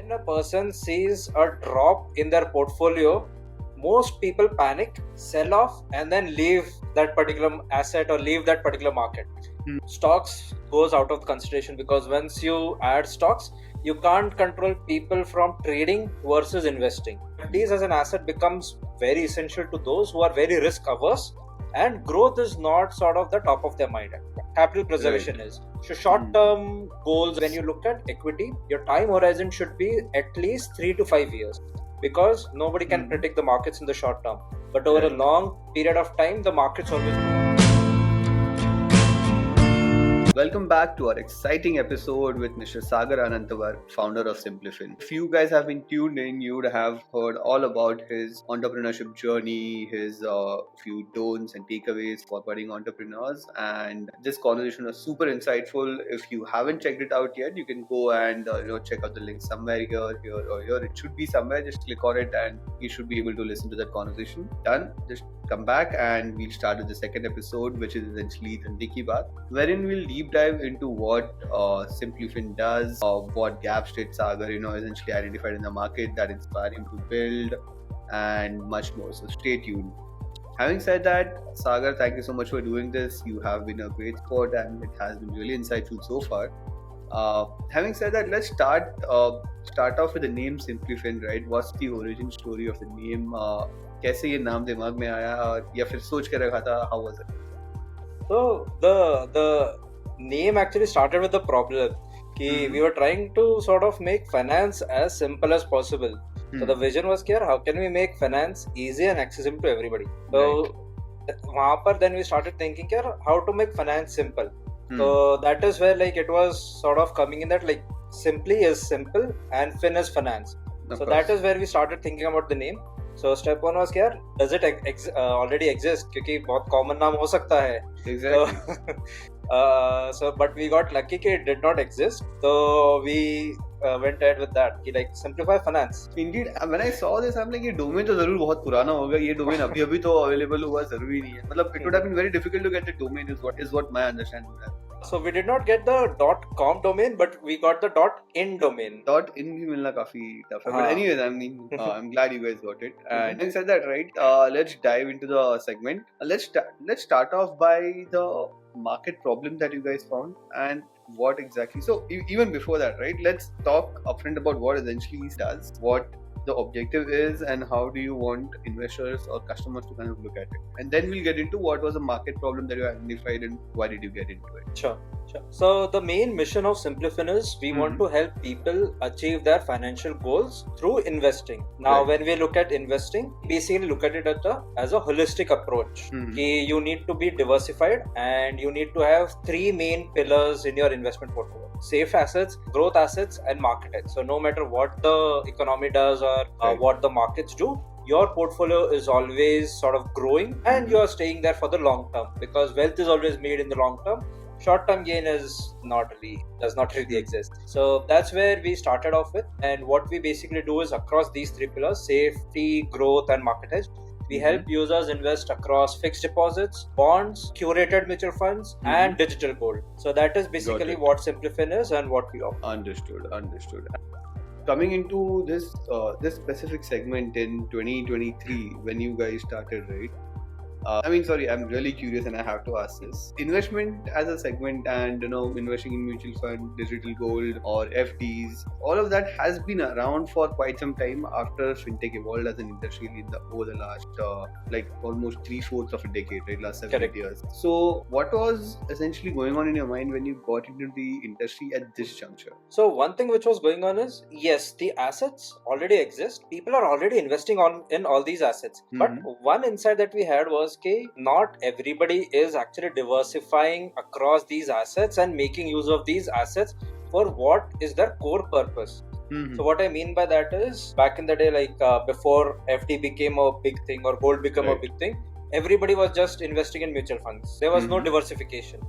when a person sees a drop in their portfolio, most people panic, sell off, and then leave that particular asset or leave that particular market. Stocks goes out of consideration because once you add stocks, you can't control people from trading versus investing. These as an asset becomes very essential to those who are very risk averse, and growth is not sort of the top of their mind. Capital preservation is. So short-term goals, when you look at equity, your time horizon should be at least 3 to 5 years, because nobody can predict the markets in the short term. But over a long period of time, the markets always. Welcome back to our exciting episode with Mr. Sagar Anantwar, founder of Simplifin. If you guys have been tuned in, you would have heard all about his entrepreneurship journey, his few don'ts and takeaways for budding entrepreneurs. And this conversation was super insightful. If you haven't checked it out yet, you can go and check out the link somewhere here or here. It should be somewhere. Just click on it and you should be able to listen to that conversation. Done. Just come back and we'll start with the second episode, which is essentially Fintech Ki Baat, wherein we'll deep dive into what Simplifin does, what gaps did Sagar essentially identified in the market that inspired him to build, and much more. So stay tuned. Having said that, Sagar, thank you so much for doing this. You have been a great sport and it has been really insightful so far. Having said that, let's start off with the name Simplifin, right? What's the origin story of the name? कैसे ये नाम दिमाग में आया या फिर सोच के रखा था? How was it? So the name actually started with the problem कि we were trying to sort of make finance as simple as possible. So the vision was clear, how can we make finance easy and accessible to everybody? So वहाँ पर then we started thinking how to make finance simple. So that is where it was sort of coming in that simply is simple and fin is finance. So that is where we started thinking about the name. So step one was does it already exist? क्योंकि बहुत common नाम हो सकता है. Exactly. So but we got lucky कि it did not exist. So we went ahead with that कि simplify finance. Indeed, when I saw this, I'm like, ये domain तो जरूर बहुत पुराना होगा. ये domain अभी तो available हुआ जरूरी नहीं है. मतलब it would have been very difficult to get the domain is what my understanding is. So we did not get the .com domain, but we got the .in domain. .in भी मिलना काफी tough है. But anyways, I'm glad you guys got it. And having said that, right, let's dive into the segment. Let's start off by the market problem that you guys found and what exactly. So even before that, right, let's talk upfront about what essentially it does, what the objective is, and how do you want investors or customers to kind of look at it. And then we'll get into what was the market problem that you identified and why did you get into it. Sure. So the main mission of Simplifin is we want to help people achieve their financial goals through investing. Now, when we look at investing, basically look at it as a holistic approach. You need to be diversified and you need to have three main pillars in your investment portfolio: safe assets, growth assets, and market assets. So no matter what the economy does or what the markets do, your portfolio is always sort of growing and you are staying there for the long term, because wealth is always made in the long term. Short-term gain does not really exist. So that's where we started off with, and what we basically do is across these three pillars: safety, growth, and market hedge. We help users invest across fixed deposits, bonds, curated mutual funds, and digital gold. So that is basically what Simplifin is and what we offer. Understood. Coming into this specific segment in 2023, when you guys started, right? I'm really curious and I have to ask this. Investment as a segment and, investing in mutual fund, digital gold or FDs, all of that has been around for quite some time after fintech evolved as an industry over the last, almost 3/4 of a decade, right? Last 7 years. So what was essentially going on in your mind when you got into the industry at this juncture? So one thing which was going on is, yes, the assets already exist. People are already investing in all these assets. But one insight that we had was not everybody is actually diversifying across these assets and making use of these assets for what is their core purpose. So what I mean by that is, back in the day, before FD became a big thing or gold became a big thing, everybody was just investing in mutual funds. There was no diversification.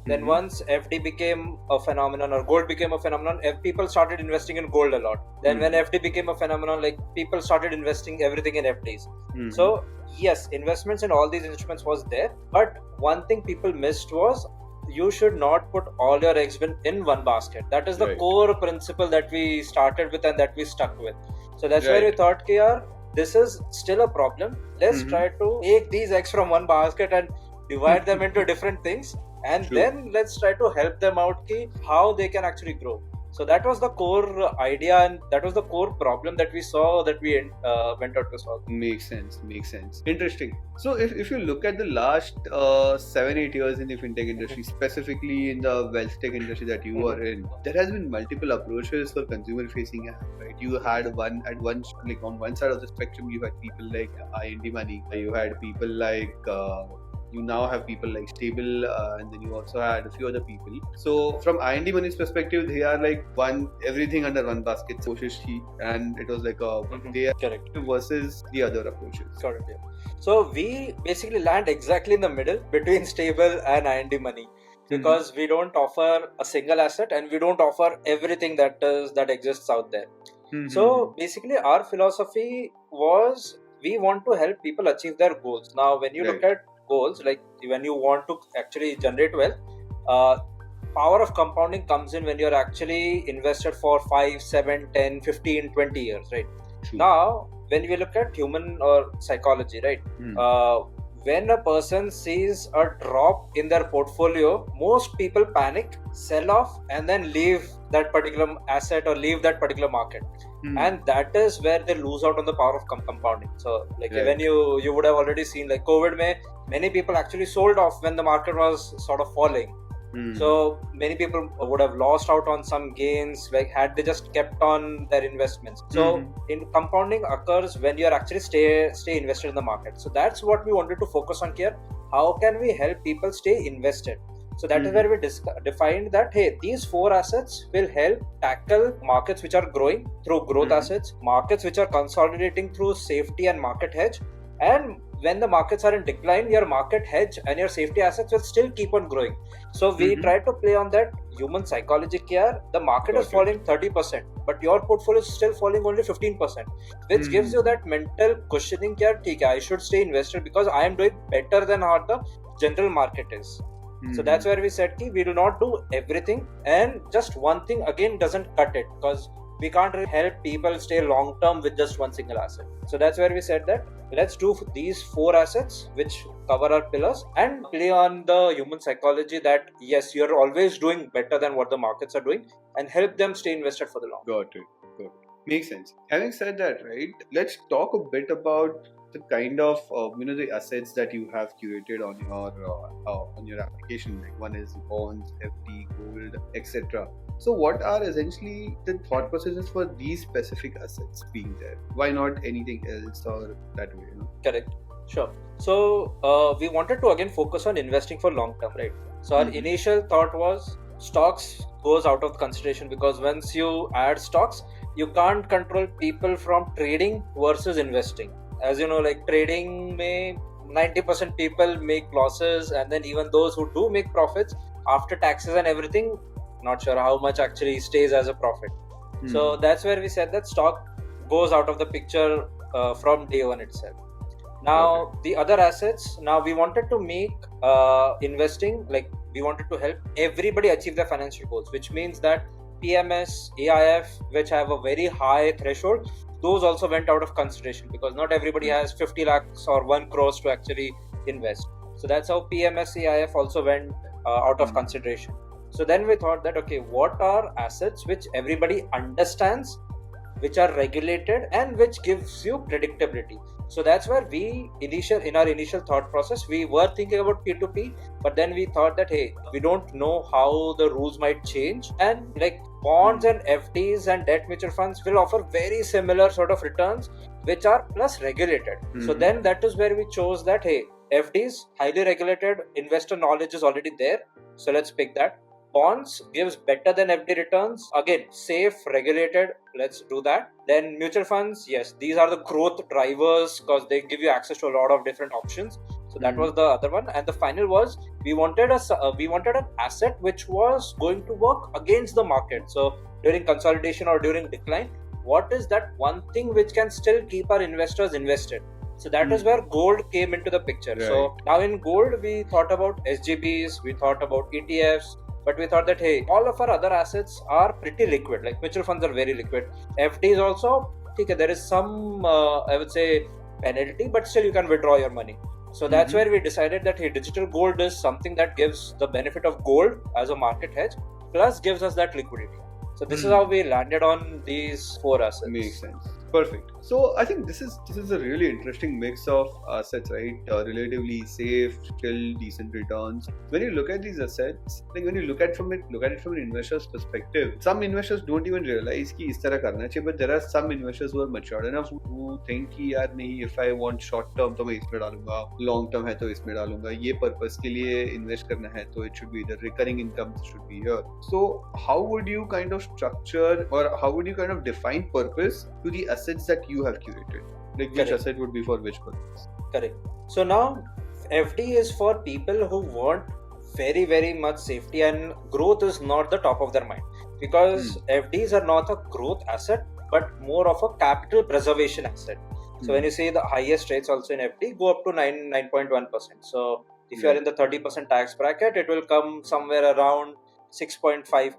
Then once FD became a phenomenon or gold became a phenomenon, people started investing in gold a lot. Then when FD became a phenomenon, people started investing everything in FDs. So yes, investments in all these instruments was there. But one thing people missed was you should not put all your eggs in one basket. That is the Right. core principle that we started with and that we stuck with. So that's where Right. we thought, yaar, this is still a problem. Let's try to take these eggs from one basket and divide them into different things, and True. then let's try to help them out how they can actually grow. So that was the core idea, and that was the core problem that we saw that we went out to solve. Makes sense. Interesting. So if you look at the last 7-8 years in the fintech industry, specifically in the wealth tech industry that you are in, there has been multiple approaches for consumer facing app, right? You had on one side of the spectrum, you had people like IND Money, you had people like you now have people like Stable, and then you also had a few other people. So from IND Money's perspective, they are like everything under one basket, and it was like they are Correct. versus the other approaches. Correct. Yeah. So we basically land exactly in the middle between Stable and IND Money, because we don't offer a single asset and we don't offer everything that exists out there. So basically our philosophy was, we want to help people achieve their goals. Now when you look at goals, like when you want to actually generate wealth, power of compounding comes in when you're actually invested for 5, 7, 10, 15, 20 years, right? True. Now when we look at human or psychology, right, when a person sees a drop in their portfolio, most people panic, sell off, and then leave that particular asset or leave that particular market. And that is where they lose out on the power of compounding. So like when you would have already seen, like COVID, many people actually sold off when the market was sort of falling. So many people would have lost out on some gains, like had they just kept on their investments. So in compounding occurs when you are actually stay invested in the market. So that's what we wanted to focus on here. How can we help people stay invested? So that is where we defined that, hey, these 4 assets will help tackle markets which are growing through growth assets, markets which are consolidating through safety and market hedge, and when the markets are in decline, your market hedge and your safety assets will still keep on growing. So we try to play on that human psychology here. The market is falling 30%, but your portfolio is still falling only 15%, which gives you that mental cushioning here. I should stay invested because I am doing better than how the general market is. So that's where we said we do not do everything, and just one thing again doesn't cut it, because we can't really help people stay long term with just one single asset. So that's where we said that let's do these 4 assets which cover our pillars and play on the human psychology that yes, you're always doing better than what the markets are doing, and help them stay invested for the long. Got it. Makes sense. Having said that, right, let's talk a bit about the kind of the assets that you have curated on your application. Like one is bonds, FD, gold, etc. So what are essentially the thought processes for these specific assets being there? Why not anything else or that way? Correct. Sure. So we wanted to again focus on investing for long term, right? So our initial thought was stocks goes out of consideration, because once you add stocks, you can't control people from trading versus investing. As you know, like trading, 90% people make losses, and then even those who do make profits after taxes and everything, not sure how much actually stays as a profit. So that's where we said that stock goes out of the picture from day one itself. Now the other assets, now we wanted to make investing, like we wanted to help everybody achieve their financial goals, which means that PMS, AIF, which have a very high threshold, those also went out of consideration, because not everybody has 50 lakhs or 1 crore to actually invest. So that's how PMS, AIF also went out of consideration. So then we thought that, okay, what are assets which everybody understands, which are regulated, and which gives you predictability? So that's where in our initial thought process, we were thinking about P2P, but then we thought that, hey, we don't know how the rules might change, and like bonds and FDs and debt mutual funds will offer very similar sort of returns, which are plus regulated. So then that is where we chose that, hey, FDs, highly regulated, investor knowledge is already there, so let's pick that. Bonds gives better than FD returns, again safe, regulated, let's do that. Then mutual funds, yes, these are the growth drivers because they give you access to a lot of different options. So that was the other one. And the final was, we wanted an asset which was going to work against the market. So during consolidation or during decline, what is that one thing which can still keep our investors invested? So that is where gold came into the picture. Right. So now in gold, we thought about SGBs, we thought about ETFs, but we thought that, hey, all of our other assets are pretty liquid. Like mutual funds are very liquid. FDs also, okay, there is some, I would say, penalty, but still you can withdraw your money. So that's where we decided that, hey, digital gold is something that gives the benefit of gold as a market hedge, plus gives us that liquidity. So this is how we landed on these 4 assets. Makes sense. Perfect. So I think this is a really interesting mix of assets, right? Relatively safe, still decent returns. When you look at these assets, like when you look at it from an investor's perspective, some investors don't even realize कि इस तरह करना चाहिए, but there are some investors who are matured enough who think कि यार नहीं, if I want short term तो मैं इसमें डालूंगा, long term है तो इसमें डालूंगा, ये purpose के लिए invest करना है तो it should be the recurring income should be here. So how would you kind of structure or how would you kind of define purpose to the assets that you have curated? Like which asset would be for which purpose? Correct. So now FD is for people who want very, very much safety, and growth is not the top of their mind, because FDs are not a growth asset but more of a capital preservation asset. So when you see the highest rates also in FD go up to 9.1%. So if you are in the 30% tax bracket, it will come somewhere around 6.5%,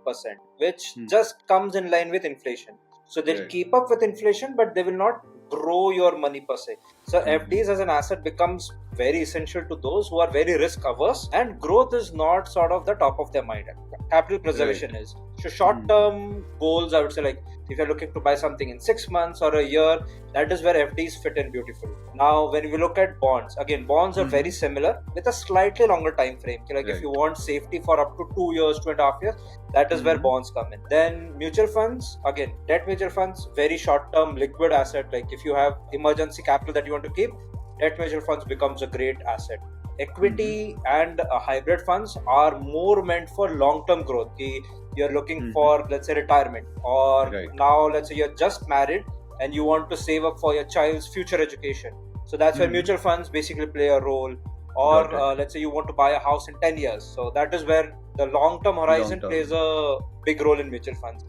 which just comes in line with inflation. So they'll keep up with inflation, but they will not grow your money per se. So FDs as an asset becomes very essential to those who are very risk averse, and growth is not sort of the top of their mind. Capital preservation is. So short term goals, I would say, like if you're looking to buy something in 6 months or a year, that is where FDs fit in beautifully. Now when we look at bonds, again, bonds are very similar with a slightly longer time frame. Like if you want safety for up to 2 years, 2.5 years, that is where bonds come in. Then mutual funds, again, debt mutual funds, very short term liquid asset. Like if you have emergency capital that you want to keep, debt mutual funds becomes a great asset. Equity and hybrid funds are more meant for long-term growth. You're looking for, let's say, retirement, or now let's say you're just married and you want to save up for your child's future education. So that's where mutual funds basically play a role. Or let's say you want to buy a house in 10 years. So that is where the long-term horizon plays a big role in mutual funds.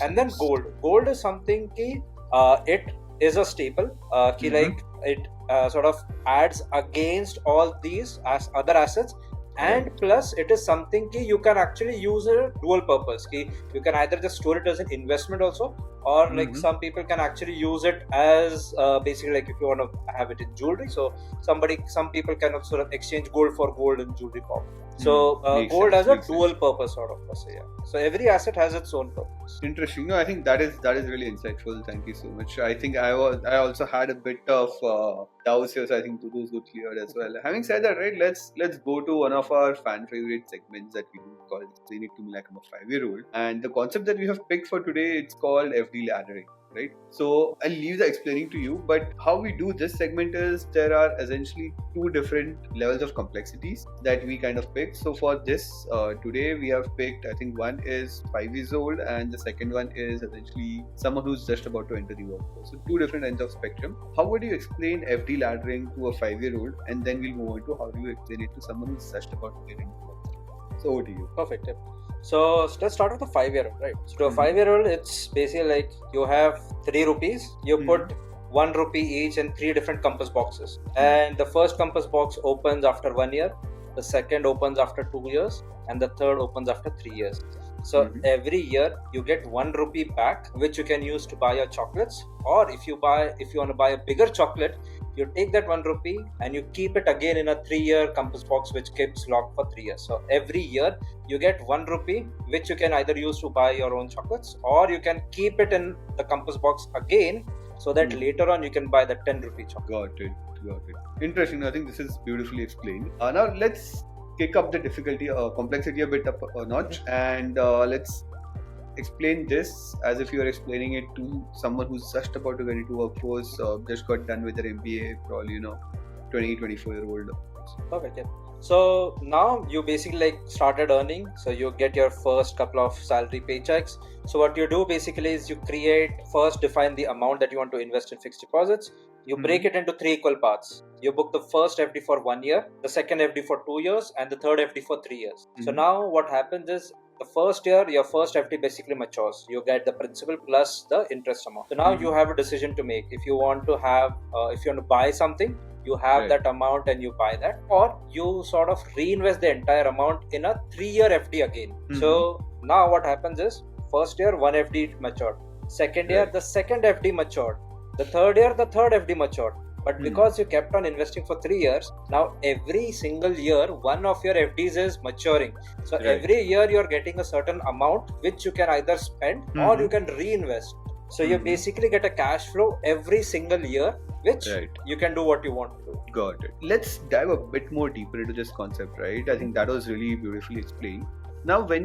And then gold. Gold is something it is a staple. Like it sort of adds against all these as other assets, and plus it is something you can actually use a dual purpose. You can either just store it as an investment also, or like some people can actually use it as basically like if you want to have it in jewelry. So some people can sort of exchange gold for gold in jewelry form. So gold has a dual purpose sort of per se. So every asset has its own purpose. Interesting. No, I think that is really insightful. Thank you so much. I think I also had a bit of doubts here, so I think those were cleared as well. Having said that, right, let's go to one of our fan favorite segments that we do called Explain It to Me Like I'm a 5-year-old. And the concept that we have picked for today, it's called FD laddering. Right? So I'll leave the explaining to you, but how we do this segment is there are essentially 2 different levels of complexities that we kind of picked. So for this today we have picked, I think one is 5 years old and the second one is essentially someone who's just about to enter the workforce. So 2 different ends of spectrum. How would you explain FD laddering to a 5-year-old, and then we'll move on to how do you explain it to someone who's just about to get into the workforce. So over to you. Perfect. So let's start with the 5-year-old, right? So to a 5-year-old, it's basically like you have 3 rupees, you put 1 rupee each in 3 different compass boxes. And the first compass box opens after 1 year, the second opens after 2 years, and the third opens after 3 years. So every year you get 1 rupee back, which you can use to buy your chocolates. Or if you want to buy a bigger chocolate, you take that 1 rupee and you keep it again in a 3-year compass box, which keeps locked for 3 years. So every year you get 1 rupee, which you can either use to buy your own chocolates, or you can keep it in the compass box again, so that later on you can buy the 10 rupee chocolate. Got it. Interesting. I think this is beautifully explained. Now let's kick up the difficulty, complexity a bit up a notch, and let's explain this as if you are explaining it to someone who's just about to get into workforce, just got done with their MBA, probably 20-24-year-old. Perfect. So now you basically started earning, so you get your first couple of salary paychecks. So what you do basically is you define the amount that you want to invest in fixed deposits. You break it into 3 equal parts. You book the first FD for 1 year, the second FD for 2 years, and the third FD for 3 years. So now what happens is the first year, your first FD basically matures. You get the principal plus the interest amount. So now you have a decision to make. If you want to have, if you want to buy something, you have that amount and you buy that, or you sort of reinvest the entire amount in a 3-year FD again. So now what happens is, first year, one FD matured. Second year, the second FD matured. The third year, the third FD matured. But because you kept on investing for 3 years, now every single year, one of your FDs is maturing. So every year you're getting a certain amount which you can either spend or you can reinvest. So you basically get a cash flow every single year, which you can do what you want to do. Got it. Let's dive a bit more deeper into this concept, right? I think that was really beautifully explained. Now, when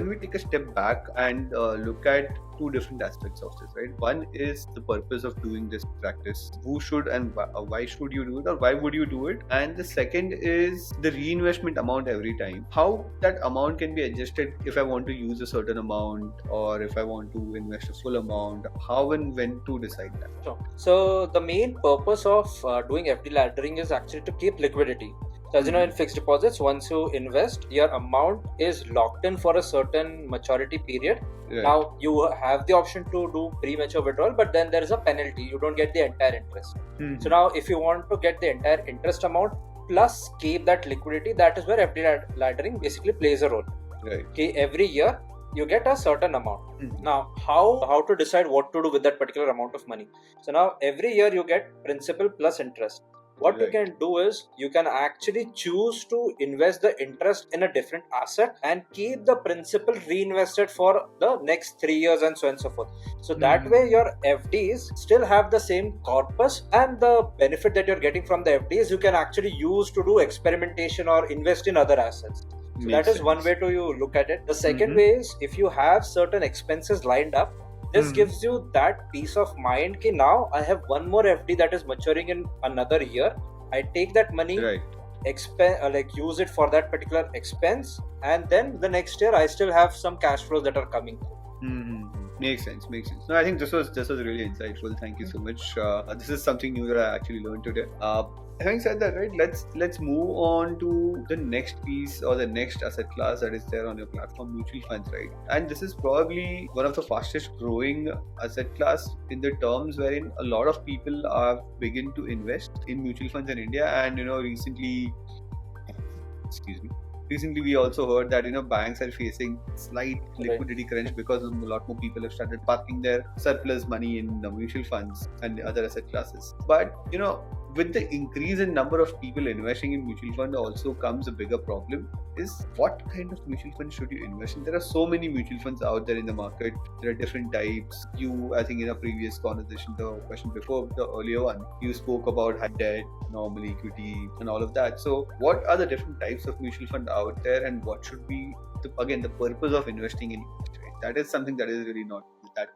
we take a step back and look at two different aspects of this, right? One is the purpose of doing this practice. Who should and why should you do it, or why would you do it? And the second is the reinvestment amount every time. How that amount can be adjusted if I want to use a certain amount, or if I want to invest a full amount. How and when to decide that? Sure. So the main purpose of doing FD laddering is actually to keep liquidity. So as you know, in fixed deposits, once you invest, your amount is locked in for a certain maturity period. Now you have the option to do premature withdrawal, but then there is a penalty. You don't get the entire interest. So now if you want to get the entire interest amount plus keep that liquidity, that is where FD laddering basically plays a role. Okay, every year you get a certain amount. Now how to decide what to do with that particular amount of money? So now every year you get principal plus interest. What you can do is, you can actually choose to invest the interest in a different asset and keep the principal reinvested for the next 3 years and so on and so forth. So that way your FDs still have the same corpus, and the benefit that you're getting from the FDs you can actually use to do experimentation or invest in other assets. So that is one way to you look at it. The second way is, if you have certain expenses lined up, this gives you that peace of mind that now I have one more FD that is maturing in another year. I take that money, use it for that particular expense, and then the next year I still have some cash flows that are coming through. Makes sense. No, I think this was really insightful. Thank you so much. This is something new that I actually learned today. Having said that, right, let's move on to the next piece, or the next asset class that is there on your platform, mutual funds, right? And this is probably one of the fastest growing asset class in the terms wherein a lot of people are begin to invest in mutual funds in India. And recently we also heard that banks are facing slight liquidity crunch because a lot more people have started parking their surplus money in the mutual funds and the other asset classes. But with the increase in number of people investing in mutual fund also comes a bigger problem, is what kind of mutual fund should you invest in? There are so many mutual funds out there in the market. There are different types. I think in a previous conversation, the question before the earlier one, you spoke about high debt, normal equity, and all of that. So what are the different types of mutual fund out there, and what should be the purpose of investing in each, right? That is something that is really not that.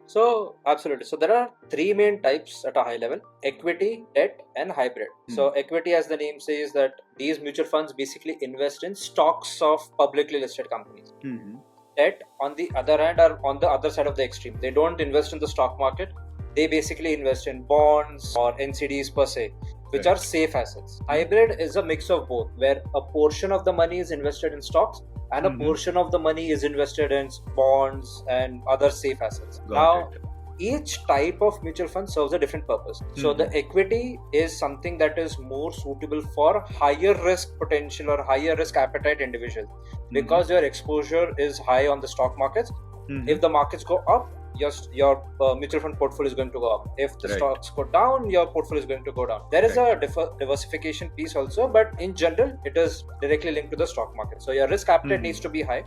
So absolutely. So there are three main types at a high level: equity, debt, and hybrid. So equity, as the name says, that these mutual funds basically invest in stocks of publicly listed companies. Debt, on the other hand, are on the other side of the extreme. They don't invest in the stock market. They basically invest in bonds or NCDs per se, which are safe assets. Hybrid is a mix of both, where a portion of the money is invested in stocks and a portion of the money is invested in bonds and other safe assets. Each type of mutual fund serves a different purpose. So the equity is something that is more suitable for higher risk potential or higher risk appetite individuals, because your exposure is high on the stock markets. If the markets go up, your mutual fund portfolio is going to go up. If the stocks go down, your portfolio is going to go down. There is a diversification piece also, but in general, it is directly linked to the stock market. So your risk appetite needs to be high.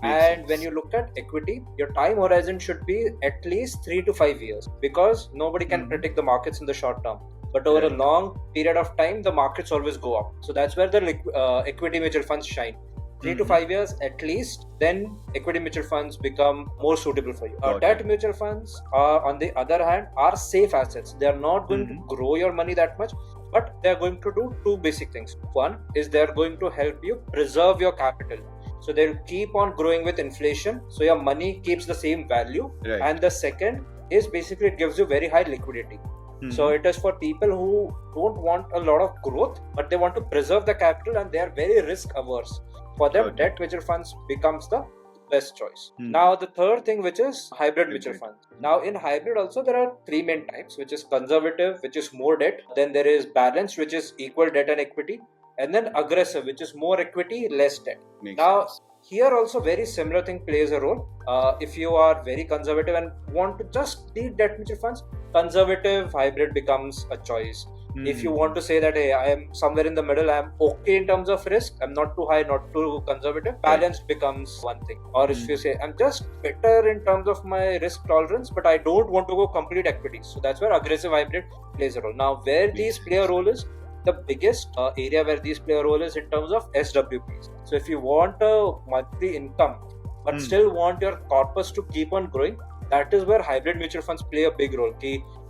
And when you look at equity, your time horizon should be at least 3 to 5 years, because nobody can predict the markets in the short term. But over a long period of time, the markets always go up. So that's where the equity mutual funds shine. 3 to 5 years at least, then equity mutual funds become more suitable for you. Debt mutual funds, on the other hand, are safe assets. They are not going to grow your money that much, but they are going to do two basic things. One is they are going to help you preserve your capital. So they'll keep on growing with inflation, so your money keeps the same value. And the second is basically it gives you very high liquidity. So it is for people who don't want a lot of growth, but they want to preserve the capital and they are very risk averse. For them, debt mutual funds becomes the best choice. Now the third thing, which is hybrid mutual funds. Now in hybrid also there are three main types, which is conservative, which is more debt. Then there is balanced, which is equal debt and equity. And then aggressive, which is more equity, less debt. Makes now sense. Here also very similar thing plays a role. If you are very conservative and want to just need debt mutual funds, conservative hybrid becomes a choice. If you want to say that, hey, I am somewhere in the middle, I am okay in terms of risk, I'm not too high, not too conservative, balanced becomes one thing. Or if you say, I'm just better in terms of my risk tolerance, but I don't want to go complete equity. So that's where aggressive hybrid plays a role. Now, where these play a role is, the biggest area where these play a role is in terms of SWPs. So if you want a monthly income, but still want your corpus to keep on growing, that is where hybrid mutual funds play a big role.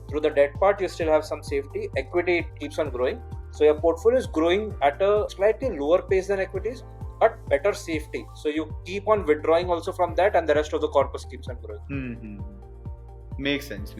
Through the debt part, you still have some safety. Equity, it keeps on growing. So your portfolio is growing at a slightly lower pace than equities, but better safety. So you keep on withdrawing also from that, and the rest of the corpus keeps on growing. Makes sense.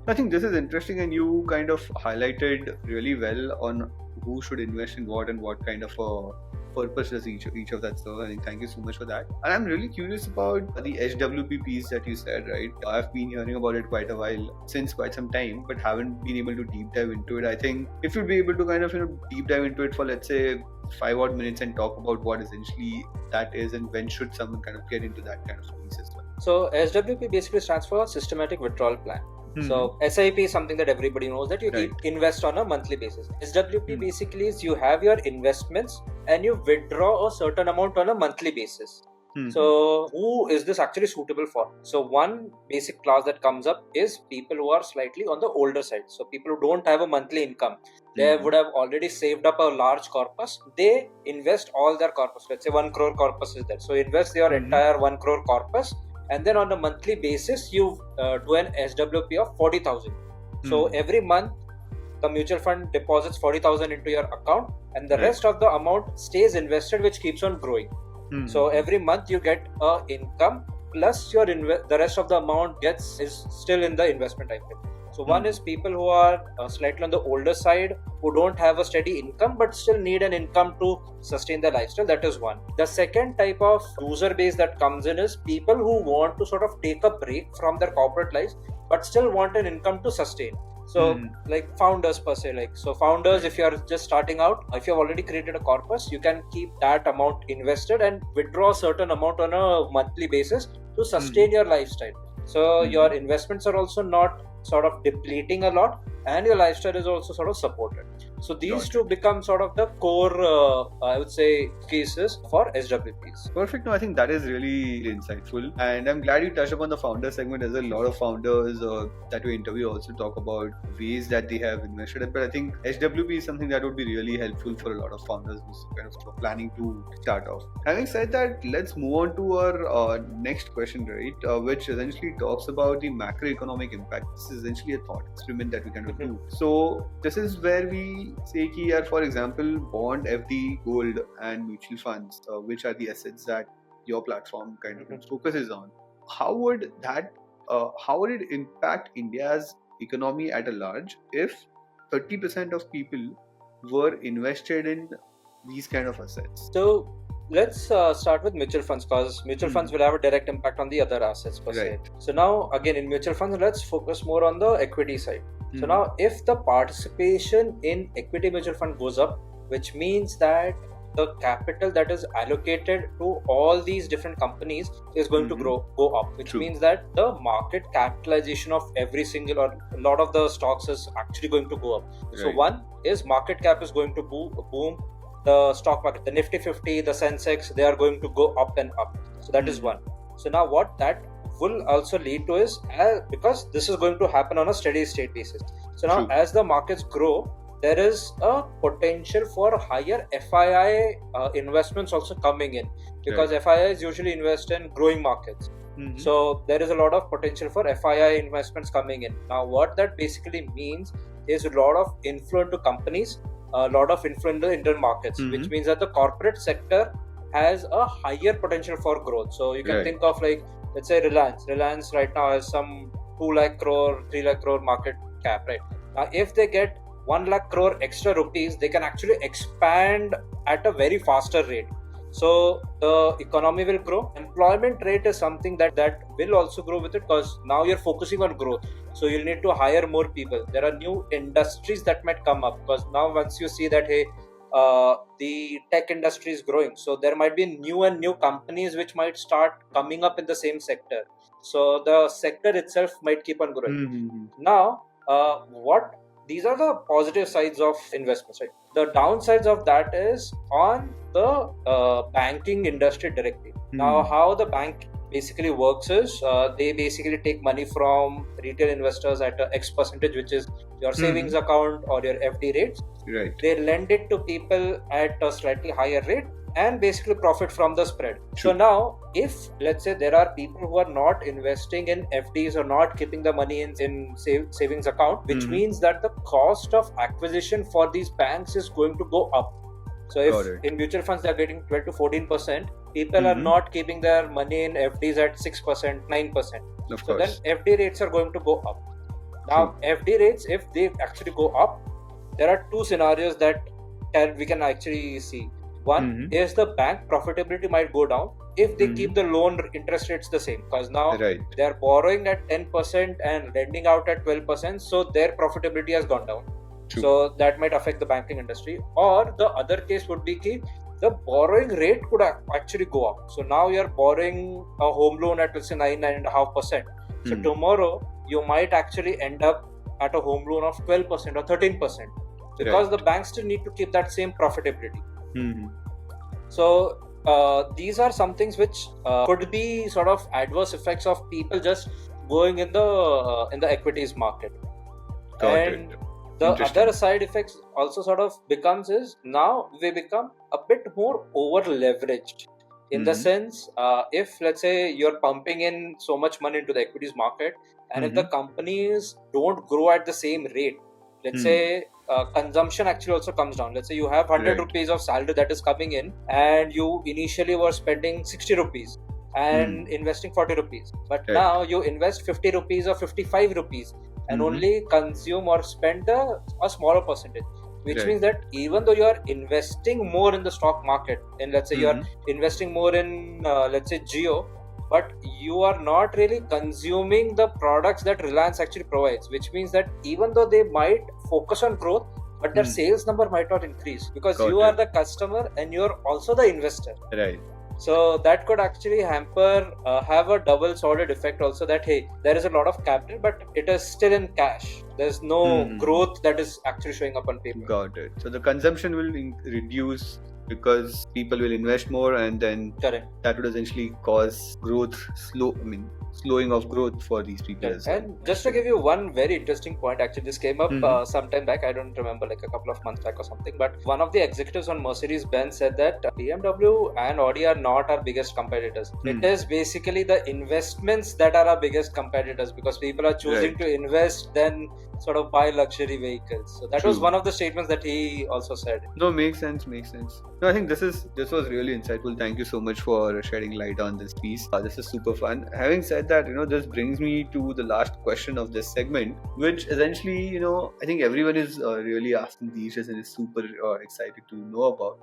I think this is interesting, and you kind of highlighted really well on who should invest in what and what kind of a purpose does each of that serve. I think thank you so much for that. And I'm really curious about the HWP piece that you said, right? I've been hearing about it quite some time, but haven't been able to deep dive into it. I think if you'd be able to kind of deep dive into it for, let's say, 5 odd minutes and talk about what essentially that is and when should someone kind of get into that kind of piece as well. So SWP basically stands for Systematic Withdrawal Plan. So SIP is something that everybody knows, that you invest on a monthly basis. SWP basically is you have your investments and you withdraw a certain amount on a monthly basis. So who is this actually suitable for? So one basic class that comes up is people who are slightly on the older side. So people who don't have a monthly income. They would have already saved up a large corpus. They invest all their corpus. Let's say 1 crore corpus is there. So invest your entire 1 crore corpus. And then on a monthly basis, you do an SWP of 40,000. So every month, the mutual fund deposits 40,000 into your account, and the rest of the amount stays invested, which keeps on growing. So every month you get a income plus your the rest of the amount is still in the investment item. So one is people who are slightly on the older side, who don't have a steady income but still need an income to sustain their lifestyle. That is one. The second type of user base that comes in is people who want to sort of take a break from their corporate lives but still want an income to sustain. So like founders per se, so founders, if you are just starting out, if you have already created a corpus, you can keep that amount invested and withdraw a certain amount on a monthly basis to sustain your lifestyle. So your investments are also not sort of depleting a lot, and your lifestyle is also sort of supported. So these two become sort of the core, I would say, cases for SWPs. Perfect. No, I think that is really insightful. And I'm glad you touched upon the founder segment. There's a lot of founders that we interview also talk about ways that they have invested in. But I think SWP is something that would be really helpful for a lot of founders who's kind of planning to start off. Having said that, let's move on to our next question, right? Which essentially talks about the macroeconomic impact. This is essentially a thought experiment that we kind of do. So this is where we say ki, for example, bond, FD, gold and mutual funds, which are the assets that your platform kind of focuses on. How would it impact India's economy at a large if 30% of people were invested in these kind of assets? So let's start with mutual funds, because mutual funds will have a direct impact on the other assets per se. So now again in mutual funds, let's focus more on the equity side. So now if the participation in equity mutual fund goes up, which means that the capital that is allocated to all these different companies is going to go up, which means that the market capitalization of every single or a lot of the stocks is actually going to go up. So one is market cap is going to boom. The stock market, the Nifty 50, the Sensex, they are going to go up and up. So that is one. So now what that will also lead to is, because this is going to happen on a steady state basis. So now as the markets grow, there is a potential for higher FII investments also coming in, because FIIs usually invest in growing markets. So there is a lot of potential for FII investments coming in. Now what that basically means is a lot of inflow into companies, a lot of inflow in the Indian markets, which means that the corporate sector has a higher potential for growth. So you can think of, like, let's say Reliance right now has some 2 lakh crore, 3 lakh crore market cap, right? Now if they get 1 lakh crore extra rupees, they can actually expand at a very faster rate. So the economy will grow. Employment rate is something that will also grow with it, because now you're focusing on growth. So you'll need to hire more people. There are new industries that might come up, because now once you see that, hey, the tech industry is growing, so there might be new companies which might start coming up in the same sector. So the sector itself might keep on growing. Now, what these are the positive sides of investments, right? The downsides of that is on the banking industry directly. Now, how the bank basically works is they basically take money from retail investors at a X percentage, which is your savings account or your FD rates. Right. They lend it to people at a slightly higher rate and basically profit from the spread. True. So now, if let's say there are people who are not investing in FDs or not keeping the money in savings account, which means that the cost of acquisition for these banks is going to go up. So if in mutual funds they're getting 12 to 14%, people are not keeping their money in FDs at 6%, 9%. So then FD rates are going to go up. Now, FD rates, if they actually go up, there are two scenarios that we can actually see. One is the bank profitability might go down if they keep the loan interest rates the same, because now they are borrowing at 10% and lending out at 12%, so their profitability has gone down. True. So that might affect the banking industry. Or the other case would be that the borrowing rate could actually go up. So now you're borrowing a home loan at, let's say, 9.5%. So tomorrow you might actually end up at a home loan of 12% or 13%, because the banks still need to keep that same profitability. So these are some things which could be sort of adverse effects of people just going in the equities market. And the other side effects also sort of becomes is now we become a bit more over leveraged. In the sense, if let's say you're pumping in so much money into the equities market, and if the companies don't grow at the same rate, let's say consumption actually also comes down. Let's say you have 100 rupees of salary that is coming in, and you initially were spending 60 rupees and investing 40 rupees. But now you invest 50 rupees or 55 rupees and only consume or spend a smaller percentage. Which means that even though you are investing more in the stock market, and let's say you are investing more in, let's say, Jio, but you are not really consuming the products that Reliance actually provides. Which means that even though they might focus on growth, but their sales number might not increase, because you are the customer and you're also the investor. Right. So that could actually hamper, have a double-sided effect also, that hey, there is a lot of capital, but it is still in cash. There's no growth that is actually showing up on paper. Got it. So the consumption will reduce because people will invest more, and then that would essentially cause slowing of growth for these people as well. And just to give you one very interesting point, actually this came up sometime back, I don't remember, like a couple of months back or something, but one of the executives on Mercedes-Benz said that BMW and Audi are not our biggest competitors. It is basically the investments that are our biggest competitors, because people are choosing to invest than sort of buy luxury vehicles. So that was one of the statements that he also said. No, makes sense. No, I think this was really insightful. Thank you so much for shedding light on this piece. This is super fun. Having said that, this brings me to the last question of this segment, which essentially, I think everyone is really asking these days and is super excited to know about.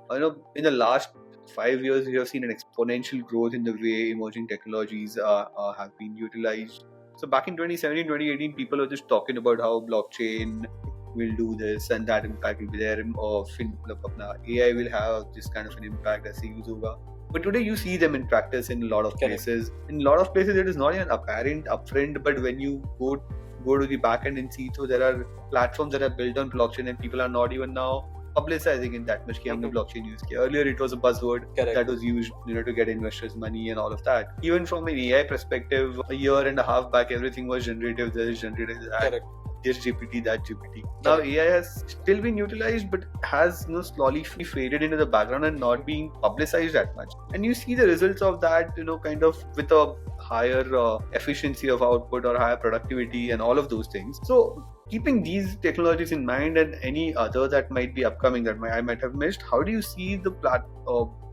In the last 5 years, we have seen an exponential growth in the way emerging technologies have been utilized. So back in 2017, 2018, people were just talking about how blockchain will do this and that impact will be there, or AI will have this kind of an impact as use hoga. But today you see them in practice in a lot of places. In a lot of places it is not even apparent upfront, but when you go to the back end and see, so there are platforms that are built on blockchain and people are not even now publicizing in that much. Blockchain used. Earlier it was a buzzword that was used to get investors money and all of that. Even from an AI perspective, a year and a half back, everything was generative. There is generative that. This GPT, that GPT. Now AI has still been utilized, but has slowly faded into the background and not being publicized that much. And you see the results of that, kind of with a higher efficiency of output or higher productivity and all of those things. So keeping these technologies in mind and any other that might be upcoming that I might have missed, how do you see the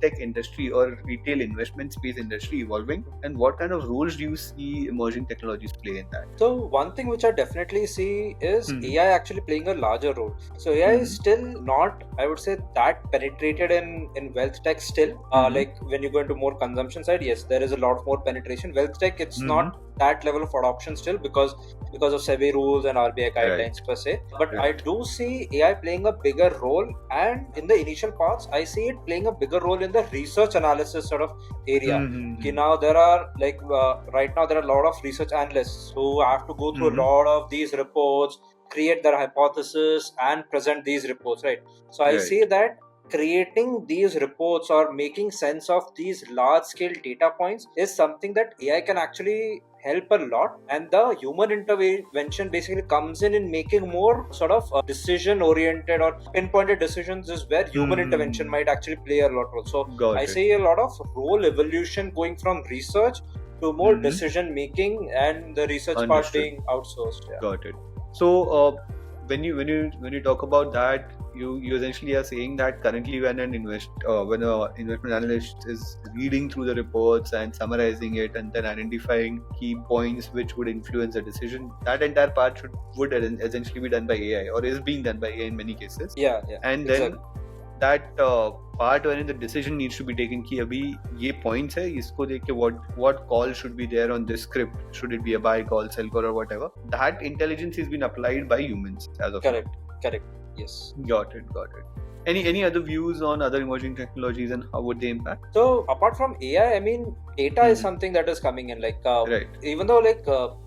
tech industry or retail investment space industry evolving, and what kind of roles do you see emerging technologies play in that? So one thing which I definitely see is AI actually playing a larger role. So AI is still not, I would say, that penetrated in wealth tech still. Like when you go into more consumption side, yes, there is a lot more penetration. Wealth tech, it's not that level of adoption still because of SEBI rules and RBI guidelines per se. But I do see AI playing a bigger role, and in the initial parts, I see it playing a bigger role in the research analysis sort of area. Now there are like right now there are a lot of research analysts who have to go through a lot of these reports, create their hypothesis, and present these reports, right? So I see that creating these reports or making sense of these large scale data points is something that AI can actually help a lot, and the human intervention basically comes in making more sort of decision oriented or pinpointed decisions is where human intervention might actually play a lot role. So I see a lot of role evolution going from research to more decision making, and the research part being outsourced. Got it. So when you talk about that, you essentially are saying that currently when an investment analyst is reading through the reports and summarizing it and then identifying key points which would influence the decision, that entire part would essentially be done by AI, or is being done by AI in many cases. And then that part when the decision needs to be taken कि अभी ये points है, इसको देख के what call should be there on this script, should it be a buy call, sell call, or whatever, that intelligence has been applied by humans as of correct yes. Got it. Any other views on other emerging technologies and how would they impact? So apart from AI, I mean, data is something that is coming in. Like even though like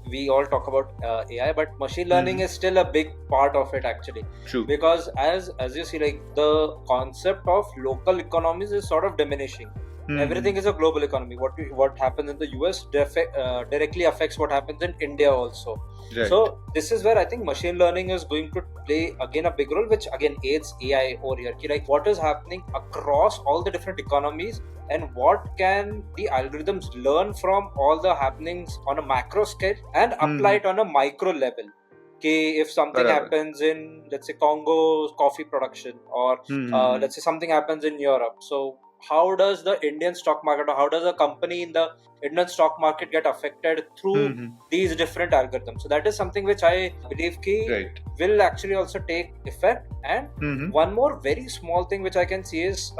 we all talk about AI, but machine learning is still a big part of it actually. True. Because as you see, like the concept of local economies is sort of diminishing. Everything is a global economy. What happens in the US directly affects what happens in India also. So this is where I think machine learning is going to play again a big role, which again aids AI over here. Like what is happening across all the different economies, and what can the algorithms learn from all the happenings on a macro scale and apply it on a micro level. If something happens in, let's say, Congo coffee production, or let's say something happens in Europe, so how does the Indian stock market, or how does a company in the Indian stock market get affected through these different algorithms? So that is something which I believe will actually also take effect. And one more very small thing which I can see is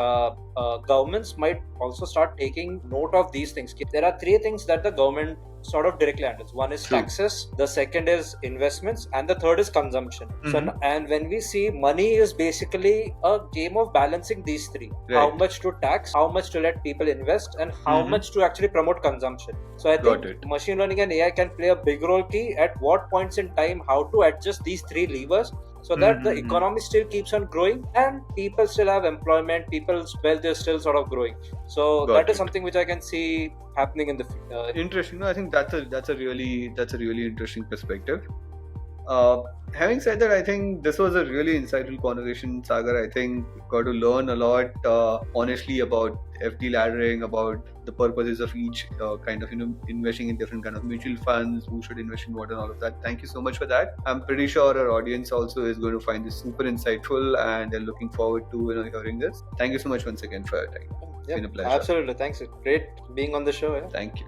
governments might also start taking note of these things. There are three things that the government sort of directly handles. One is taxes, the second is investments, and the third is consumption. So, and when we see, money is basically a game of balancing these three. How much to tax, how much to let people invest, and how much to actually promote consumption. So I think machine learning and AI can play a big role at what points in time, how to adjust these three levers so that the economy still keeps on growing and people still have employment, people's wealth is still sort of growing. So that is something which I can see happening in the future. Interesting. No, I think that's a really interesting perspective. Having said that, I think this was a really insightful conversation, Sagar. I think we got to learn a lot, honestly, about FD laddering, about the purposes of each kind of investing in different kind of mutual funds, who should invest in what, and all of that. Thank you so much for that. I'm pretty sure our audience also is going to find this super insightful, and they're looking forward to hearing this. Thank you so much once again for your time. It's been a pleasure. Absolutely. Thanks. It's great being on the show. Thank you.